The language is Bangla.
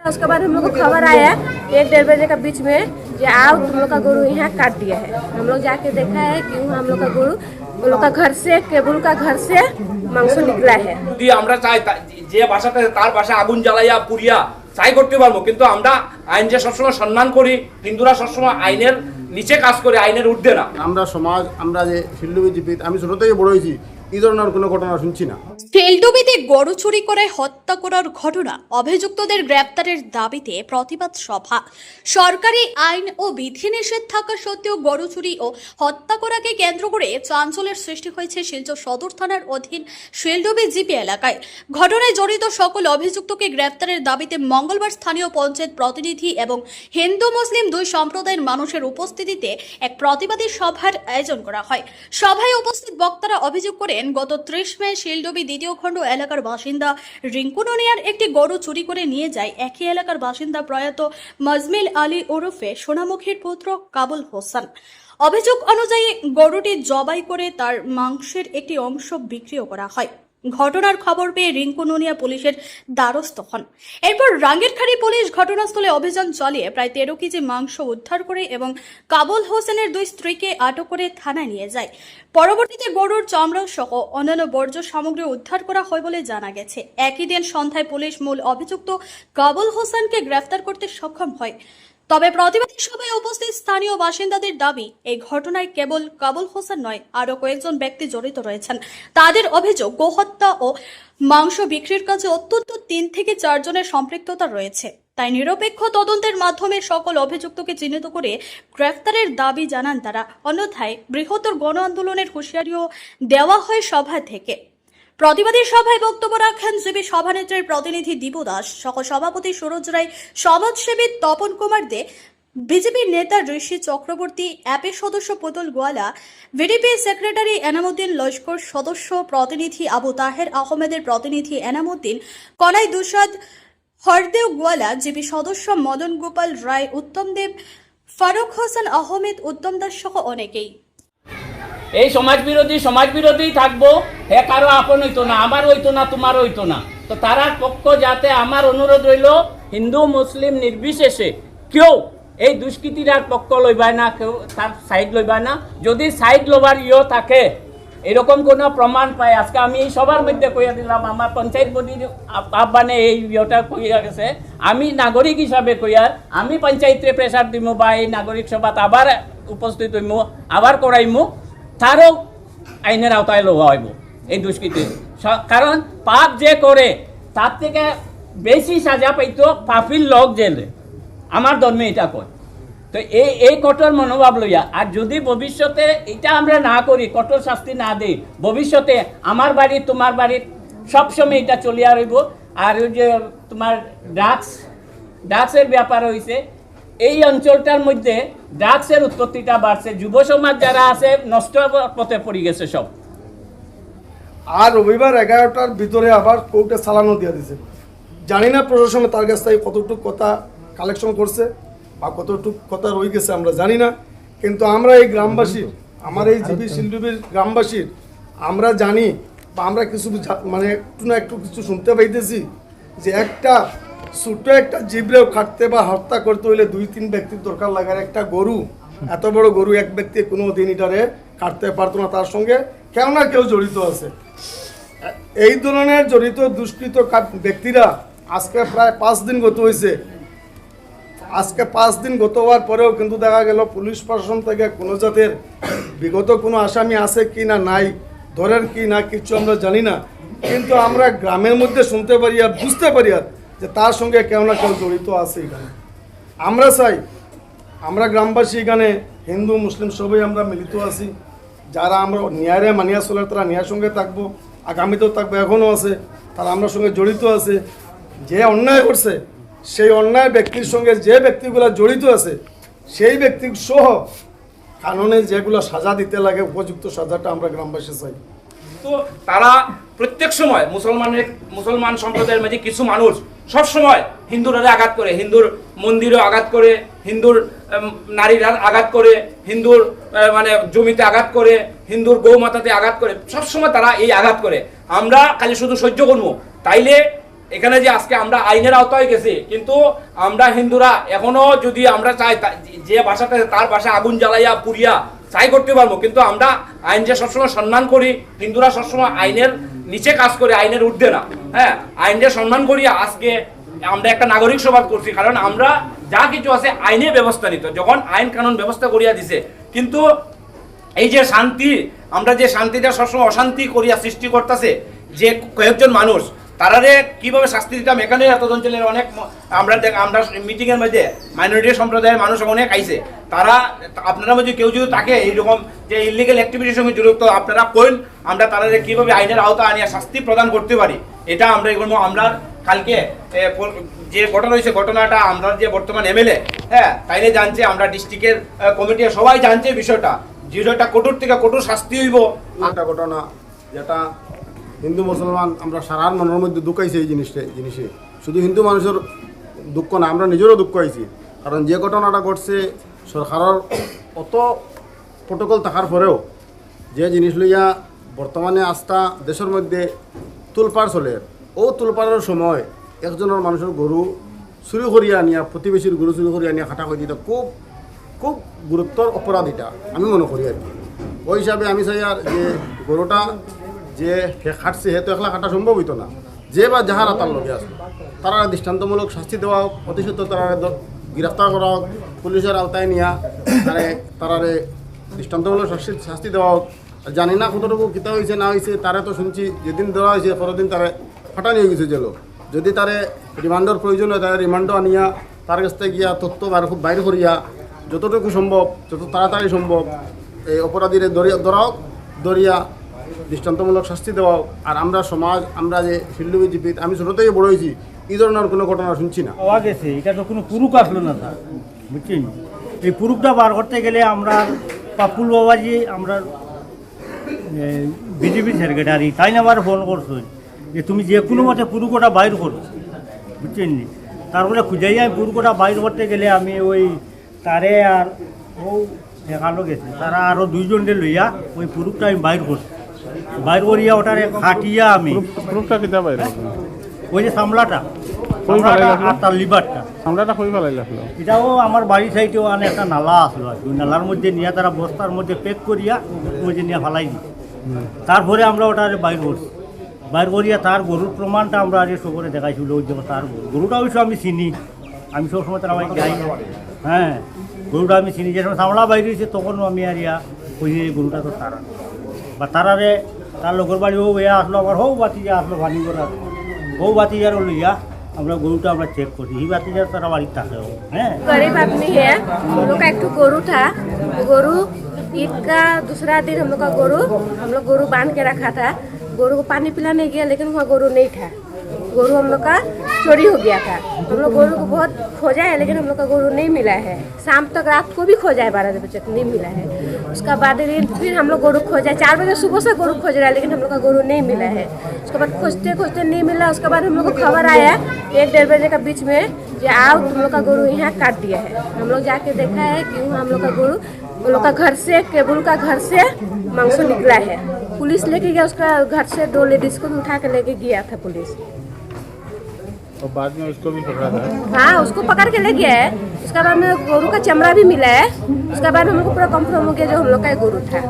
उसके बाद हम लोग को खबर आया 1-1.5 बजे का बीच में कि आओ तुम लोग का गरु यहाँ काट दिया है। हम लोग जाके देखा है कि वहाँ हम लोग का गरु उन लोग का घर से केबुल का घर से मांस निकला है। যদি আমরা চাই যে ভাষাতে তার ভাষা আগুন জ্বালাইয়া পুড়িয়া চাই করতে পারবো, কিন্তু আমরা আইন যে সবসময় সম্মান করি, হিন্দুরা সবসময় আইনের নিচে কাজ করে, আইনের ঊর্ধ্বে না। আমরা সমাজ, আমরা যে শিল্ডুবি জীবিত, আমি ছোট থেকে বড় হয়েছি, এই ধরনের কোনো ঘটনা শুনছি না। শিল্ডুবিতে গরু চুরি করে হত্যা করার ঘটনা, অভিযুক্তদের গ্রেপ্তারের দাবিতে প্রতিবাদ সভা। সরকারি আইন ও বিধিনিষেধ থাকা সত্ত্বেও গরু চুরি ও হত্যা করাকে কেন্দ্র করে চাঞ্চল্যের সৃষ্টি হয়েছে শিলচর সদর থানার অধীন শিল্ডুবি জিপি এলাকায়। ঘটনায় জড়িত সকল অভিযুক্তকে গ্রেপ্তারের দাবিতে মঙ্গলবার স্থানীয় পঞ্চায়েত প্রতিনিধি এবং হিন্দু মুসলিম দুই সম্প্রদায়ের মানুষের উপস্থিতিতে এক প্রতিবাদী সভার আয়োজন করা হয়। সভায় উপস্থিত বক্তারা অভিযোগ করেন, গত 30 মে শিলডুবি দ্বিতীয় খণ্ড এলাকার বাসিন্দা রিঙ্কু নোনিয়ার একটি গরু চুরি করে নিয়ে যায় একই এলাকার বাসিন্দা প্রয়াত মজমিল আলী ওরফে সোনামুখীর পুত্র কাবুল হোসেন। অভিযোগ অনুযায়ী গরুটি জবাই করে তার মাংসের একটি অংশ বিক্রিও করা হয়। ঘটনার খবর পেয়ে রিঙ্কু নোনিয়া পুলিশের দ্বারস্থ হন। এরপর রাঙ্গিরখাড়ি পুলিশ ঘটনাস্থলে অভিযান চালিয়ে প্রায় 13 কেজি মাংস উদ্ধার করে এবং কাবুল হোসেনের দুই স্ত্রীকে আটক করে থানায় নিয়ে যায়। পরবর্তীতে গরুর চামড়া সহ অন্যান্য বর্জ্য সামগ্রী উদ্ধার করা হয় বলে জানা গেছে। একই দিন সন্ধ্যায় পুলিশ মূল অভিযুক্ত কাবুল হোসেনকে গ্রেফতার করতে সক্ষম হয়। তবে প্রতিবাদী সভায় উপস্থিত স্থানীয় বাসিন্দাদের দাবি, এই ঘটনায় কেবল কাবুল হোসেন নয়, আরও কয়েকজন ব্যক্তি জড়িত রয়েছেন। তাদের অভিযোগ, গোহত্যা ও মাংস বিক্রির কাজে অত্যন্ত 3 থেকে 4 জনের সম্পৃক্ততা রয়েছে। তাই নিরপেক্ষ তদন্তের মাধ্যমে সকল অভিযুক্তকে চিহ্নিত করে গ্রেফতারের দাবি জানান তারা। অন্যথায় বৃহত্তর গণ আন্দোলনের হুঁশিয়ারিও দেওয়া হয় সভা থেকে। প্রতিবাদী সভায় বক্তব্য রাখেন জিবি সভানেত্রীর প্রতিনিধি দীপু দাস, সহ সভাপতি সুরজ রায়, সমাজসেবী তপন কুমার দে, বিজেপির নেতা ঋষি চক্রবর্তী, অ্যাপের সদস্য পুতুল গোয়ালা, ভিডিপি সেক্রেটারি এনামুদ্দিন লস্কর, সদস্য প্রতিনিধি আবু তাহের আহমেদের প্রতিনিধি এনামুদ্দিন, কনাই দুসাদ, হরদেও গোয়ালা, জিবি সদস্য মদন গোপাল রায়, উত্তম দেব, ফারুক হোসেন আহমেদ, উত্তম দাস সহ অনেকেই। এই সমাজ বিরোধী থাকবো, হে কারো আপন হইতো না, আমার হইতো না, তোমার হইতো না। তো তারার পক্ষ যাতে আমার অনুরোধ রইল, হিন্দু মুসলিম নির্বিশেষে কেউ এই দুষ্কৃতিরার পক্ষ লইবা না, কেউ তার সাইড লইবা না। যদি সাইড লবার থাকে, এরকম কোনো প্রমাণ পায়, আজকে আমি এই সবার মধ্যে কইয়া দিলাম, আমার পঞ্চায়েত বডির আহ্বানে এই ইয়েটা কইয়া গেছে, আমি নাগরিক হিসাবে কইয়ার আমি পঞ্চায়েতে প্রেসার দিমু বা এই নাগরিক সভাত আবার উপস্থিত হইমু, আবার করাইমু, তারও আইনের আওতায় লওয়া হইব এই দুষ্কৃতি। কারণ পাপ যে করে তার থেকে বেশি সাজা পাইতো পাপির লোক জেলে, আমার ধর্মে এটা কয়। তো এই কঠোর মনোভাব লইয়া, আর যদি ভবিষ্যতে এটা আমরা না করি, কঠোর শাস্তি না দিই, ভবিষ্যতে আমার বাড়ি তোমার বাড়ির সবসময় এটা চলিয়া রইব। আর ওই যে তোমার ড্রাগসের ব্যাপার হয়েছে, এই অঞ্চলটার মধ্যে ড্রাগসের উৎপত্তিটা বাড়ছে, যুব সমাজ যারা আছে নষ্ট পথে পড়ে গেছে সব। আর রবিবার 11টার ভিতরে আবার কোর্টে চালানো দিয়ে দিছে। জানি না প্রশাসনে তার কাছ থেকে কতটুকু কথা কালেকশন করছে বা কতটুকু কথা রয়ে গেছে আমরা জানি না, কিন্তু আমরা এই গ্রামবাসীর, আমার এই জিবি শিলডুবির গ্রামবাসীর আমরা জানি বা আমরা কিছু মানে একটু না একটু কিছু শুনতে পাইতেছি যে একটা ছোট একটা জীবরেও কাটতে বা হত্যা করতে হইলে 2-3 ব্যক্তির দরকার লাগে। একটা গরু, এত বড় গরু এক ব্যক্তি কোনো দিন এটারে কাটতে পারতো না, তার সঙ্গে কেউ না কেউ জড়িত আছে। এই ধরনের জড়িত দুষ্কৃত ব্যক্তিরা আজকে প্রায় 5 দিন গত হয়েছে। আজকে 5 দিন গত হওয়ার পরেও কিন্তু দেখা গেল পুলিশ প্রশাসন থেকে কোনো জাতের বিগত কোনো আসামি আছে কি না, নাই ধরেন কি না, কিছু আমরা জানি না, কিন্তু আমরা গ্রামের মধ্যে শুনতে পারি আর বুঝতে পারি আর যে তার সঙ্গে কেউ না কেউ জড়িত আছে। এখানে আমরা চাই, আমরা গ্রামবাসী এখানে হিন্দু মুসলিম সবাই আমরা মিলিত আছি, যারা আমরা ন্যায়রে মানিয়া চলার তারা ন্যায়ের সঙ্গে থাকবো, আগামীতেও থাকবো, এখনও আছে, তারা আমরা সঙ্গে জড়িত আছে। যে অন্যায় করছে সেই অন্যায় ব্যক্তির সঙ্গে যে ব্যক্তিগুলো জড়িত আছে সেই ব্যক্তি সহ কানুনে যেগুলো সাজা দিতে লাগে উপযুক্ত সাজাটা আমরা গ্রামবাসী চাই। তো তারা প্রত্যেক সময় মুসলমান সম্প্রদায়ের মাঝে কিছু মানুষ সব সময় হিন্দুরা আঘাত করে, হিন্দুর মন্দিরে আঘাত করে, হিন্দুর নারীরা আঘাত করে, হিন্দুর মানে জমিতে আঘাত করে, হিন্দুর গৌমাতাতে আঘাত করে, সবসময় তারা এই আঘাত করে। আমরা খালি শুধু সহ্য করবো, তাইলে এখানে যে আজকে আমরা আইনের আওতায় গেছি, কিন্তু আমরা হিন্দুরা এখনো যদি আমরা চাই যে ভাষাতে তার ভাষা আগুন জ্বালাইয়া পুড়িয়া চাই করতে পারবো, কিন্তু আমরা আইন যে সবসময় সম্মান করি, হিন্দুরা সবসময় আইনের নিচে কাজ করে, আইনের ঊর্ধ্বে না। হ্যাঁ, আইনকে সম্মান করিয়া আজকে আমরা একটা নাগরিক সভা করছি, কারণ আমরা যা কিছু আছে আইনে ব্যবস্থা নিত, যখন আইন কানুন ব্যবস্থা করিয়া দিছে। কিন্তু এই যে শান্তি, আমরা যে শান্তিটা সবসময় অশান্তি করিয়া সৃষ্টি করতেছে যে কয়েকজন মানুষ, তারারে কিভাবে শাস্তি দিতাম, এখানে এত অঞ্চলের অনেক আমরা মিটিং এর মধ্যে মাইনরিটি সম্প্রদায়ের মানুষ অনেক আইছে, তারা আপনারা মধ্যে কেউ যদি থাকে এইরকম যে ইলিগাল অ্যাক্টিভিটির সঙ্গে যুক্ত, আপনারা কইন আমরা তারারে কিভাবে আইনের আওতা আনিয়া শাস্তি প্রদান করতে পারি। এটা আমরা এগুলো আমরা কালকে যে ঘটনা হয়েছে, ঘটনাটা আমরা যে বর্তমান এমএলএ, হ্যাঁ, তাইলে জানছে, আমরা ডিস্ট্রিক্টের কমিটির সবাই জানছে বিষয়টা, যেটা কঠোর থেকে কঠোর শাস্তি হইব। একটা ঘটনা যেটা হিন্দু মুসলমান আমরা সারা মনের মধ্যে দুঃখ আইছে এই জিনিসে শুধু হিন্দু মানুষের দুঃখ না, আমরা নিজেরও দুঃখ আইছি। কারণ যে ঘটনাটা ঘটছে সরকারের অত প্রোটোকল থাকার পরেও যে জিনিস লইয়া বর্তমানে আস্থা দেশের মধ্যে তুলপাড় চলে, ও তুলপাড়ের সময় একজনের মানুষের গরু চুরি করিয়া আনিয়া, প্রতিবেশীর গরু চুরি করিয়া আনিয়া খাটা করে দিতে খুব খুব গুরুত্বর অপরাধ এটা আমি মনে করি আর কি। ওই হিসাবে আমি চাই আর যে গরুটা যে খাটছে সে তো একলা খাটা সম্ভব হইতো না, যে বা যাহারা তার লগে আছে তারা দৃষ্টান্তমূলক শাস্তি দেওয়া হোক, অতি সত্ত্বর তারা গ্রেফতার করা হোক, পুলিশের আওতায় নিয়া তারারে দৃষ্টান্তমূলক শাস্তি দেওয়া হোক। জানি না কতটুকু কিতা হয়েছে না হয়েছে, তারা তো শুনছি যেদিন দেওয়া হয়েছে পরের দিন তারা ফাটা নিয়ে গেছে জেলো। যদি তারে রিমান্ডের প্রয়োজন হয় তারা রিমান্ডও আনিয়া তার কাছ থেকে গিয়া তথ্য বাইর করিয়া যতটুকু সম্ভব, যত তাড়াতাড়ি সম্ভব এই অপরাধীরে দরিয়া দৃষ্টান্তমূলক শাস্তি দেওয়া হোক। আর আমরা সমাজ, আমরা যে শিল্লুবি জিপিত আমি ছোটো থেকে বড় হয়েছি, এই ধরনের কোনো ঘটনা শুনছি না। পাওয়া গেছে, এটা তো কোনো পুরুষ আসলো না স্যার, বুঝছেন? এই পুরুষটা বার করতে গেলে আমরা পাপুল বাবাজি, আমরা বিজেপি সেক্রেটারি, তাই না আমার ফোন করছো যে তুমি যে কোনো মতে পুরুষটা বাইর করো, বুঝছেন? তারপরে খুঁজাই আমি পুরুষটা বাইর করতে গেলে আমি ওই তারে আর ও দেখালো গেছে, তারা আরও দুইজনকে লইয়া ওই পুরুষটা আমি বাইর করছি, বাইর করিয়া ওটারে খাটিয়া আমি পুরুষটা কিতা বাইরে ওই যে সামলাটা আর তার লিভারটা, সামলাটা কই ফেলাই রাখলো। এটাও আমার বাড়ি সাইডেও আনে একটা নালা আসলো আর কি, ওই নালার মধ্যে নিয়ে তারা বস্তার মধ্যে প্যাক করিয়া ওই যে নিয়ে ফালাই দিই। তারপরে আমরা ওটারে বাইর করছি, বাইর করিয়া তার গরুর প্রমাণটা আমরা আজ সবরে দেখাইছিল। ওই যে তার গরুটা অবশ্য আমি চিনি, আমি সবসময় তারা আমাকে যাই, হ্যাঁ, গরুটা আমি চিনি। যে সময় সামলা বাইরে হয়েছে তখনও আমি আর ইয়া ওই যে গরুটা তো তারা বা তারারে তার লোকের বাড়ি ও ইয়া আসলো, আমার হৌ বাতিজা আসলো ভানি করা, হৌ বাতিজারও লইয়া আমরা গরুটা আমরা চেক করি, এই বাতিজার তারা বাড়ির থাকে। হ্যাঁ, गरीब आदमी है, हम लोग का एक तो गोरू था, गोरू ईद का दूसरा दिन हम लोग गोरू बांध के रखा था। गोरू को पानी पिलाने गया, लेकिन वहाँ गोरू नहीं था। गोरू हम लोग का चोरी हो गया था। हम लोग गोरू को बहुत खोजा है, लेकिन हम लोग का गोरू नहीं मिला है। शाम तक, रात को भी खोजा है, 12 बजे तक नहीं मिला है। उसका बाद फिर हम लोग गोरू खोजा, 4 बजे सुबह से गोरू खोज रहा है, लेकिन हम लोग का गोरू नहीं मिला है। उसके बाद खोजते खोजते नहीं मिला। उसके बाद हम लोग को खबर आया 1-1.5 बजे का बीच में, जो आओ तुम लोग का गोरू यहाँ काट दिया है। हम लोग जाके देखा है कि वहाँ हम लोग का गोरू, उन लोग का घर से, केबुल का घर से मांस निकला है। पुलिस लेके गया, उसका घर से 2 लेडीज को भी उठा के लेके गया था पुलिस। और बाद में उसको भी पकड़ा था। हाँ, उसको पकड़ के ले गया है। उसके बाद में गोरू का चमड़ा भी मिला है। उसके बाद हम लोग को पूरा कंफर्म हो गया जो हम लोग का गोरू था।